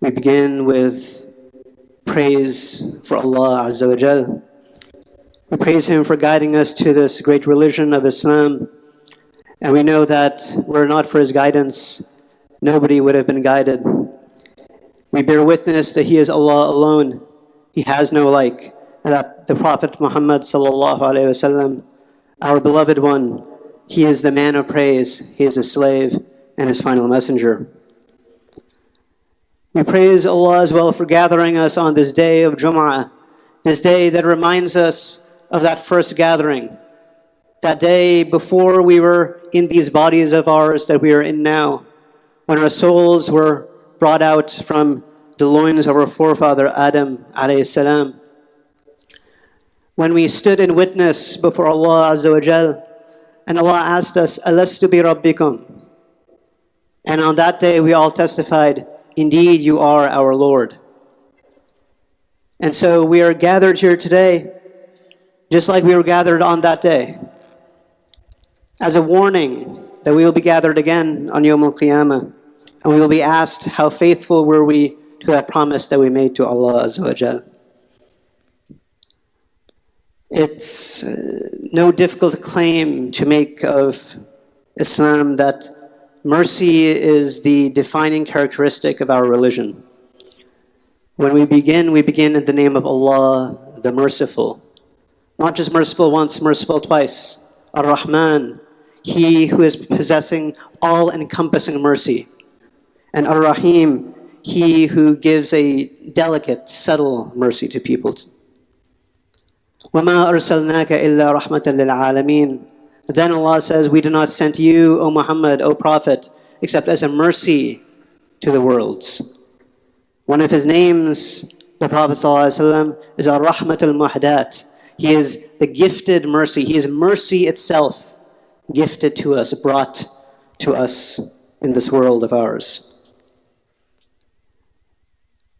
We begin with praise for Allah Azza wa Jal. We praise Him for guiding us to this great religion of Islam. And we know that were it not for His guidance, nobody would have been guided. We bear witness that He is Allah alone. He has no like. And that the Prophet Muhammad sallallahu alaihi wasallam, our beloved one, he is the man of praise. He is a slave and His final messenger. We praise Allah as well for gathering us on this day of Jum'ah, this day that reminds us of that first gathering, that day before we were in these bodies of ours that we are in now, when our souls were brought out from the loins of our forefather Adam alayhi salam. When we stood in witness before Allah Azza wa Jal, and Allah asked us, Alastu bi Rabbikum? And on that day we all testified, indeed you are our Lord. And so we are gathered here today, just like we were gathered on that day, as a warning that we will be gathered again on Yawm al-Qiyamah, and we will be asked, how faithful were we to that promise that we made to Allah Azza wa Jal? It's no difficult claim to make of Islam that mercy is the defining characteristic of our religion. When we begin in the name of Allah, the Merciful. Not just merciful once, merciful twice. Ar-Rahman, He who is possessing all-encompassing mercy. And Ar-Rahim, He who gives a delicate, subtle mercy to people. وَمَا أَرْسَلْنَاكَ إِلَّا رَحْمَةً لِلْعَالَمِينَ. Then Allah says, we do not send you, O Muhammad, O Prophet, except as a mercy to the worlds. One of his names, the Prophet ﷺ, is Ar-Rahmat al-Muhdat. He is the gifted mercy. He is mercy itself, gifted to us, brought to us in this world of ours.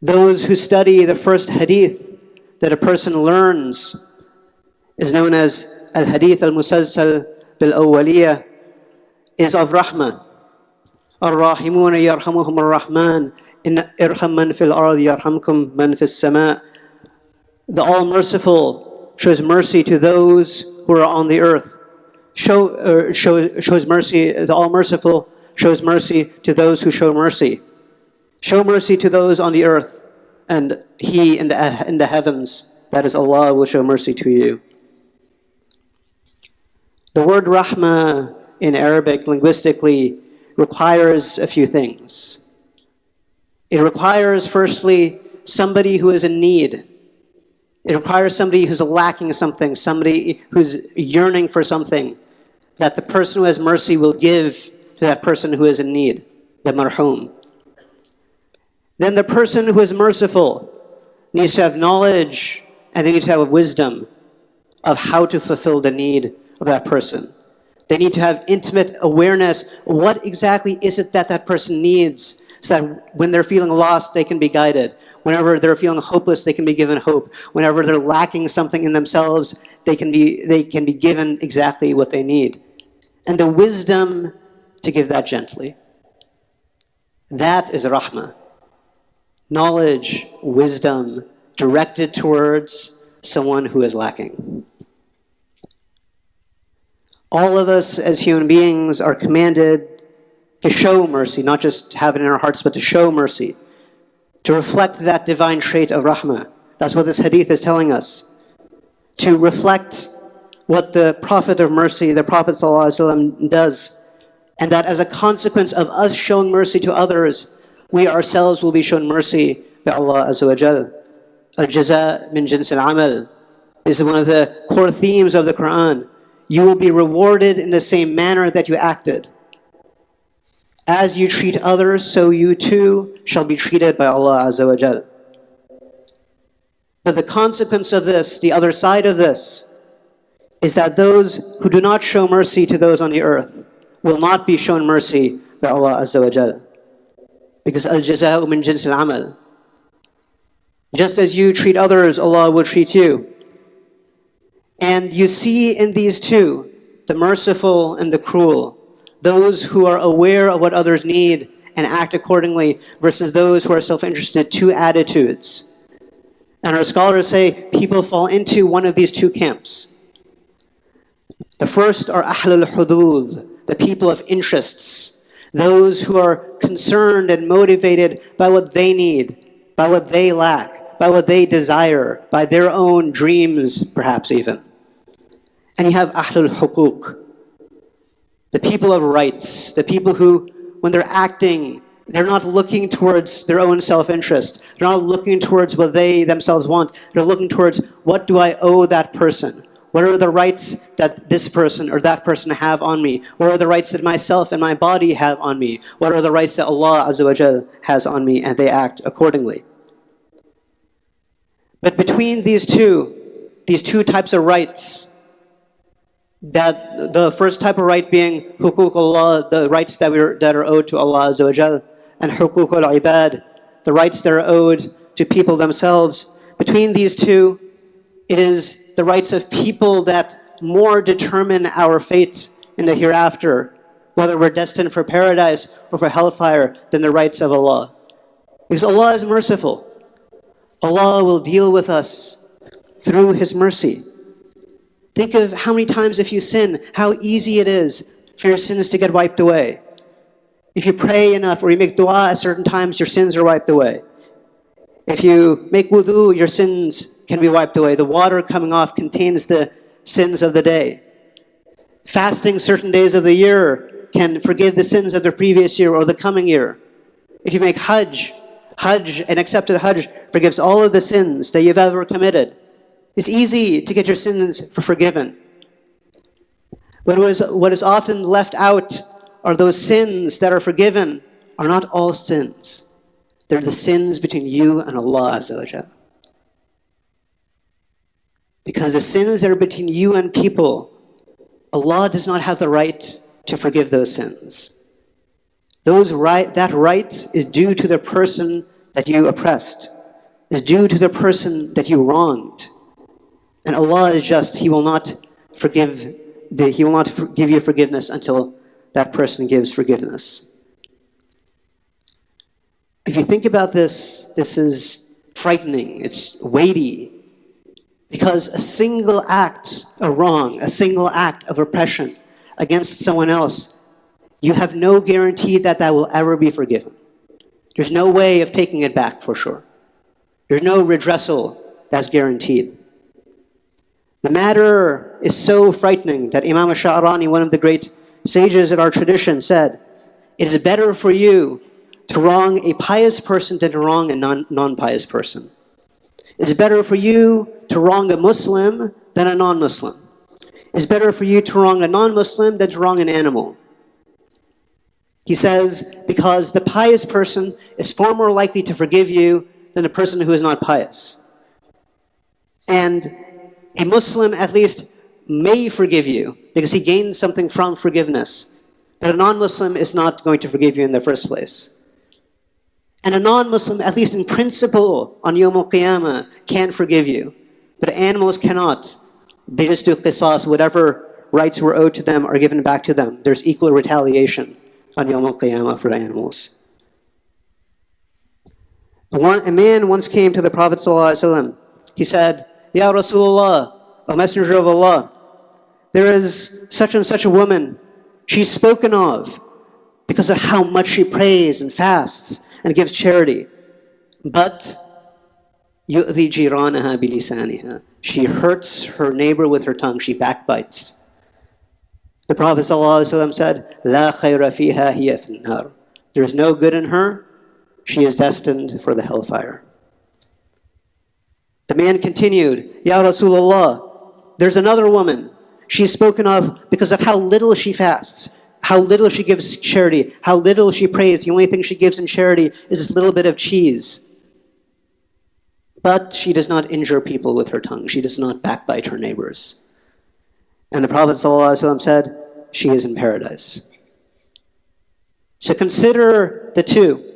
Those who study the first hadith that a person learns is known as al-Hadith al-Musalsal bil-Awwaliyah, is of Rahmah. Ar-Rahimuna yarhamuhum ar-Rahman, inna irham man fil ard yarhamkum man fis sama'. The All-Merciful shows mercy to those who are on the earth. Shows mercy, the All-Merciful shows mercy to those who show mercy. Show mercy to those on the earth, and He in the heavens, that is Allah, will show mercy to you. The word rahmah in Arabic linguistically requires a few things. It requires, firstly, somebody who is in need. It requires somebody who's lacking something, somebody who's yearning for something, that the person who has mercy will give to that person who is in need, the marhum. Then the person who is merciful needs to have knowledge and they need to have wisdom of how to fulfill the need of that person. They need to have intimate awareness. What exactly is it that that person needs, so that when they're feeling lost, they can be guided. Whenever they're feeling hopeless, they can be given hope. Whenever they're lacking something in themselves, they can be given exactly what they need. And the wisdom to give that gently. That is rahmah. Knowledge, wisdom, directed towards someone who is lacking. All of us as human beings are commanded to show mercy, not just have it in our hearts, but to show mercy, to reflect that divine trait of rahmah. That's what this hadith is telling us. To reflect what the Prophet of mercy, the Prophet ﷺ, does. And that as a consequence of us showing mercy to others, we ourselves will be shown mercy by Allah Azza wa Jal. Al-Jaza min jins al-amal. This is one of the core themes of the Quran. You will be rewarded in the same manner that you acted. As you treat others, so you too shall be treated by Allah Azza wa Jal. But the consequence of this, the other side of this, is that those who do not show mercy to those on the earth will not be shown mercy by Allah Azza wa Jal. Because al-jaza'u min jins al-amal. Just as you treat others, Allah will treat you. And you see in these two, the merciful and the cruel, those who are aware of what others need and act accordingly, versus those who are self-interested, two attitudes. And our scholars say people fall into one of these two camps. The first are Ahlul Hudud, the people of interests, those who are concerned and motivated by what they need, by what they lack, by what they desire, by their own dreams, perhaps even. And you have Ahlul Hukuk, the people of rights, the people who, when they're acting, they're not looking towards their own self-interest. They're not looking towards what they themselves want. They're looking towards, what do I owe that person? What are the rights that this person or that person have on me? What are the rights that myself and my body have on me? What are the rights that Allah Azza wa Jal has on me? And they act accordingly. But between these two types of rights, that the first type of right being hukuk Allah, the rights that are owed to Allah Azza wa Jal, and hukuk al-ibad, the rights that are owed to people themselves. Between these two, it is the rights of people that more determine our fate in the hereafter, whether we're destined for paradise or for hellfire, than the rights of Allah. Because Allah is merciful. Allah will deal with us through His mercy. Think of how many times if you sin, how easy it is for your sins to get wiped away. If you pray enough or you make dua at certain times, your sins are wiped away. If you make wudu, your sins can be wiped away. The water coming off contains the sins of the day. Fasting certain days of the year can forgive the sins of the previous year or the coming year. If you make Hajj, an accepted Hajj forgives all of the sins that you've ever committed. It's easy to get your sins forgiven. But what is often left out are those sins that are forgiven are not all sins. They're the sins between you and Allah Azza wa Jalla. Because the sins that are between you and people, Allah does not have the right to forgive those sins. That right is due to the person that you oppressed, is due to the person that you wronged. And Allah is just, He will not give you forgiveness until that person gives forgiveness. If you think about this, this is frightening, it's weighty, because a single act of wrong, a single act of oppression against someone else, you have no guarantee that that will ever be forgiven. There's no way of taking it back for sure. There's no redressal that's guaranteed. The matter is so frightening that Imam al-Sha'rani, one of the great sages of our tradition, said, it is better for you to wrong a pious person than to wrong a non-pious person. It's better for you to wrong a Muslim than a non-Muslim. It's better for you to wrong a non-Muslim than to wrong an animal. He says, because the pious person is far more likely to forgive you than a person who is not pious. And a Muslim at least may forgive you because he gains something from forgiveness. But a non-Muslim is not going to forgive you in the first place. And a non-Muslim, at least in principle, on Yawm al-Qiyamah, can forgive you. But animals cannot. They just do qisas. Whatever rights were owed to them are given back to them. There's equal retaliation on Yawm al-Qiyamah for the animals. A man once came to the Prophet ﷺ. He said, Ya Rasulullah, O Messenger of Allah, there is such and such a woman. She's spoken of because of how much she prays and fasts and gives charity. But يُؤْذِي جِيرَانَهَا بِلِسَانِهَا. She hurts her neighbor with her tongue. She backbites. The Prophet ﷺ said, لَا خَيْرَ فِيهَا هِيَ فِي النَّارِ. There is no good in her. She is destined for the hellfire. The man continued, Ya Rasulullah, there's another woman. She's spoken of because of how little she fasts, how little she gives charity, how little she prays. The only thing she gives in charity is this little bit of cheese. But she does not injure people with her tongue. She does not backbite her neighbors. And the Prophet ﷺ said, she is in paradise. So consider the two.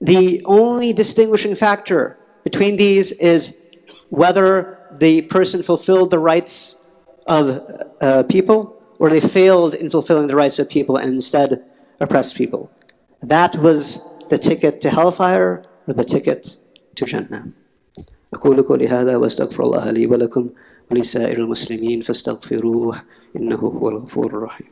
The only distinguishing factor between these is whether the person fulfilled the rights of people or they failed in fulfilling the rights of people and instead oppressed people. That was the ticket to hellfire or the ticket to Jannah. أقول قولي هذا وأستغفر الله لي ولكم ولسائر المسلمين فاستغفروه إنه هو الغفور الرحيم.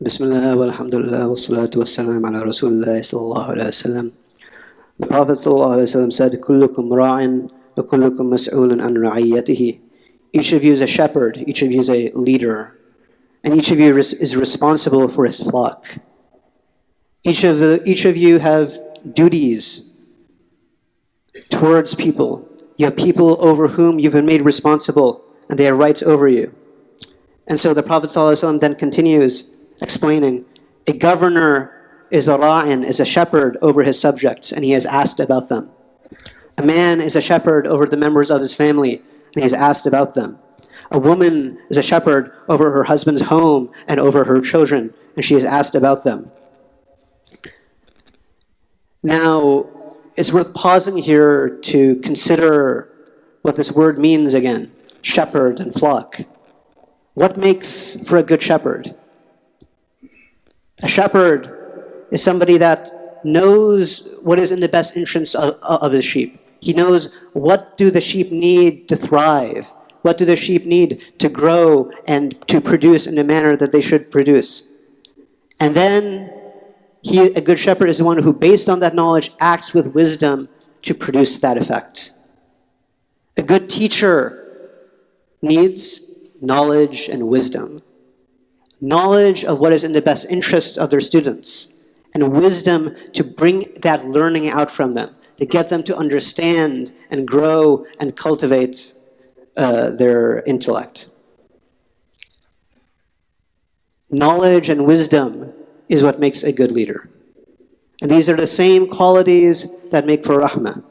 Bismillah walhamdulillah wassalatu wassalam ala rasulillah sallallahu alayhi wa sallam. The Prophet sallallahu alayhi wa sallam said, كلكم راع وكلكم مسؤول عن رعيته. Each of you is a shepherd, each of you is a leader, and each of you is responsible for his flock. Each of you have duties towards people. You have people over whom you've been made responsible, and they have rights over you. And so the Prophet ﷺ then continues explaining, a governor is a ra'in, is a shepherd over his subjects, and he is asked about them. A man is a shepherd over the members of his family, and he is asked about them. A woman is a shepherd over her husband's home and over her children, and she is asked about them. Now, it's worth pausing here to consider what this word means again, shepherd and flock. What makes for a good shepherd? A shepherd is somebody that knows what is in the best interest of his sheep. He knows what do the sheep need to thrive, what do the sheep need to grow and to produce in the manner that they should produce. And then a good shepherd is the one who, based on that knowledge, acts with wisdom to produce that effect. A good teacher needs knowledge and wisdom. Knowledge of what is in the best interests of their students, and wisdom to bring that learning out from them, to get them to understand and grow and cultivate their intellect. Knowledge and wisdom is what makes a good leader. And these are the same qualities that make for rahmah.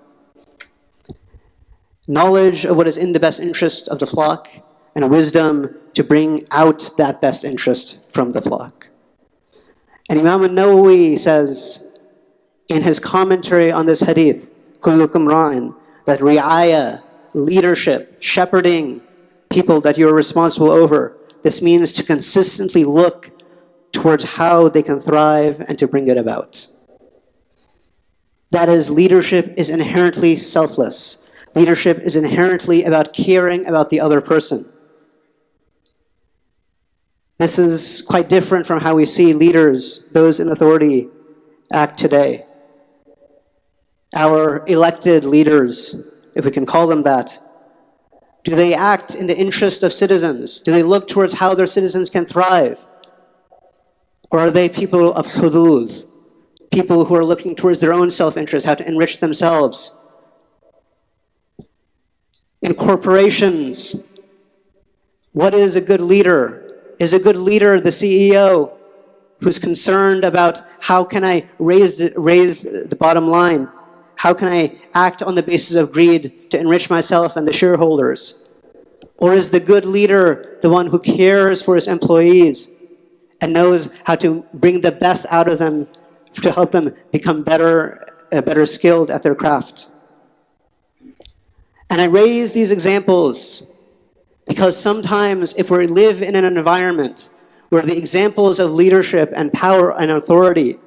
Knowledge of what is in the best interest of the flock, and wisdom to bring out that best interest from the flock. And Imam al-Nawawi says in his commentary on this hadith, كُلُّكُمْ رَاعٍ, that ri'ayah, leadership, shepherding people that you're responsible over, this means to consistently look towards how they can thrive and to bring it about. That is, leadership is inherently selfless. Leadership is inherently about caring about the other person. This is quite different from how we see leaders, those in authority, act today. Our elected leaders, if we can call them that, do they act in the interest of citizens? Do they look towards how their citizens can thrive? Or are they people of hudud, people who are looking towards their own self-interest, how to enrich themselves? In corporations, what is a good leader? Is a good leader the CEO who's concerned about how can I raise the bottom line? How can I act on the basis of greed to enrich myself and the shareholders? Or is the good leader the one who cares for his employees and knows how to bring the best out of them to help them become better skilled at their craft? And I raise these examples because sometimes if we live in an environment where the examples of leadership and power and authority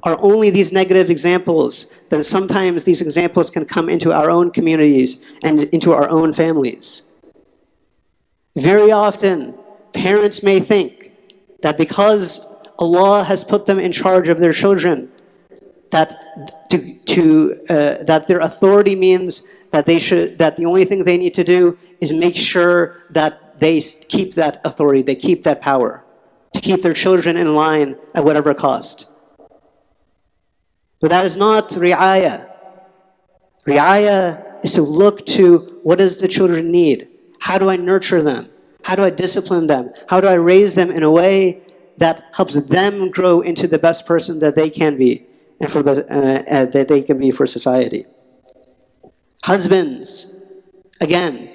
are only these negative examples, then sometimes these examples can come into our own communities and into our own families. Very often, parents may think that because Allah has put them in charge of their children, that their authority means that the only thing they need to do is make sure that they keep that authority, they keep that power, to keep their children in line at whatever cost. But that is not ri'ayah. Ri'ayah is to look to what does the children need? How do I nurture them? How do I discipline them? How do I raise them in a way that helps them grow into the best person that they can be and that they can be for society? Husbands, again,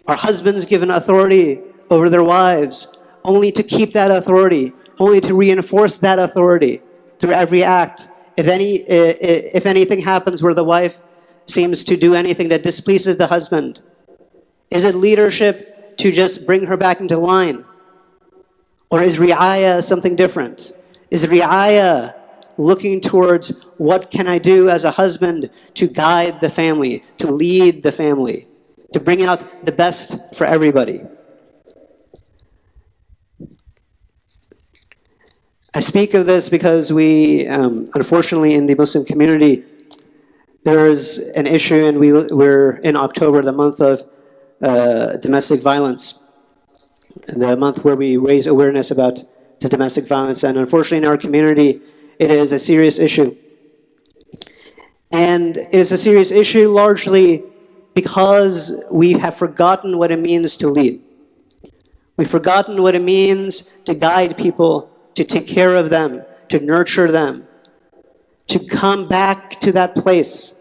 are husbands given authority over their wives only to keep that authority, only to reinforce that authority? through every act. If anything happens where the wife seems to do anything that displeases the husband, is it leadership to just bring her back into line? Or is ri'ayah something different? Is ri'ayah looking towards what can I do as a husband to guide the family, to lead the family, to bring out the best for everybody? I speak of this because we, unfortunately, in the Muslim community, there is an issue, and we're in October, the month of domestic violence, the month where we raise awareness about the domestic violence. And unfortunately, in our community, it is a serious issue. And it is a serious issue largely because we have forgotten what it means to lead. We've forgotten what it means to guide people, to take care of them, to nurture them, to come back to that place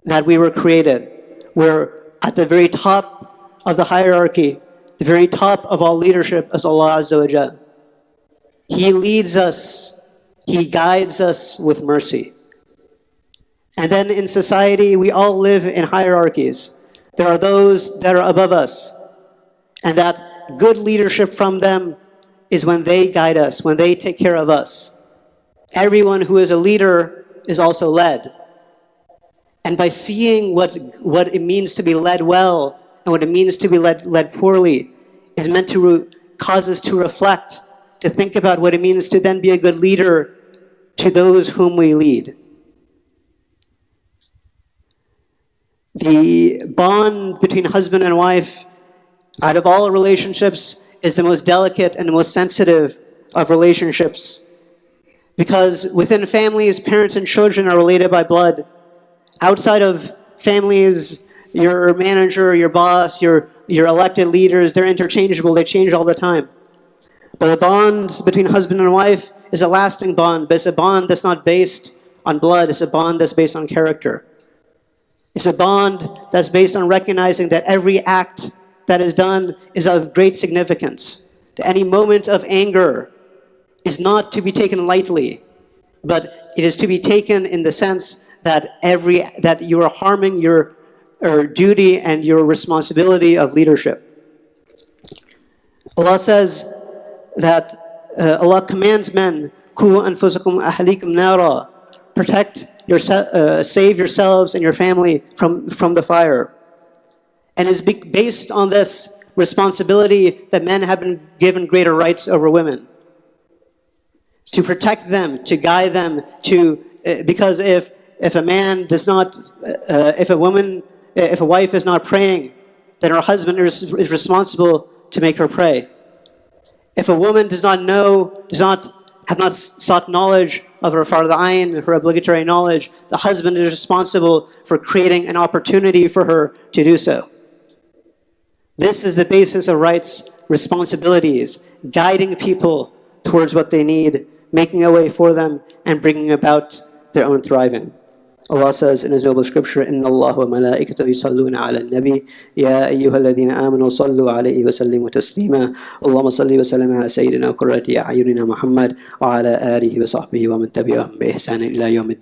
that we were created, where at the very top of the hierarchy, the very top of all leadership is Allah Azza wa Jal. He leads us, He guides us with mercy. And then in society, we all live in hierarchies. There are those that are above us, and that good leadership from them is when they guide us, when they take care of us. Everyone who is a leader is also led. And by seeing what it means to be led well and what it means to be led poorly is meant to cause us to reflect, to think about what it means to then be a good leader to those whom we lead. The bond between husband and wife, out of all relationships, is the most delicate and the most sensitive of relationships. Because within families, parents and children are related by blood. Outside of families, your manager, your boss, your elected leaders, they're interchangeable, they change all the time. But the bond between husband and wife is a lasting bond, but it's a bond that's not based on blood, it's a bond that's based on character. It's a bond that's based on recognizing that every act that is done is of great significance. That any moment of anger is not to be taken lightly, but it is to be taken in the sense that that you are harming your duty and your responsibility of leadership. Allah says that Allah commands men, "Ku anfusakum ahlikum nara," save yourselves and your family from the fire. And it's based on this responsibility that men have been given greater rights over women. To protect them, to guide them, because if a man does not, if a wife is not praying, then her husband is responsible to make her pray. If a woman have not sought knowledge of her fard ayn, her obligatory knowledge, the husband is responsible for creating an opportunity for her to do so. This is the basis of rights, responsibilities, guiding people towards what they need, making a way for them, and bringing about their own thriving. Allah says in His noble scripture, إِنَّ اللَّهَ وَمَلَائِكَتَهُ يُصَلُّونَ عَلَى النَّبِيِّ يَا أَيُّهَا الَّذِينَ آمَنُوا صَلُّوا عَلَيْهِ وَسَلِّمُوا تَسْلِيمًا اللهم صل وسلم على سيدنا وقرة أعيننا محمد وعلى آله وصحبه ومن تبعهم بإحسان إلى يوم الدين.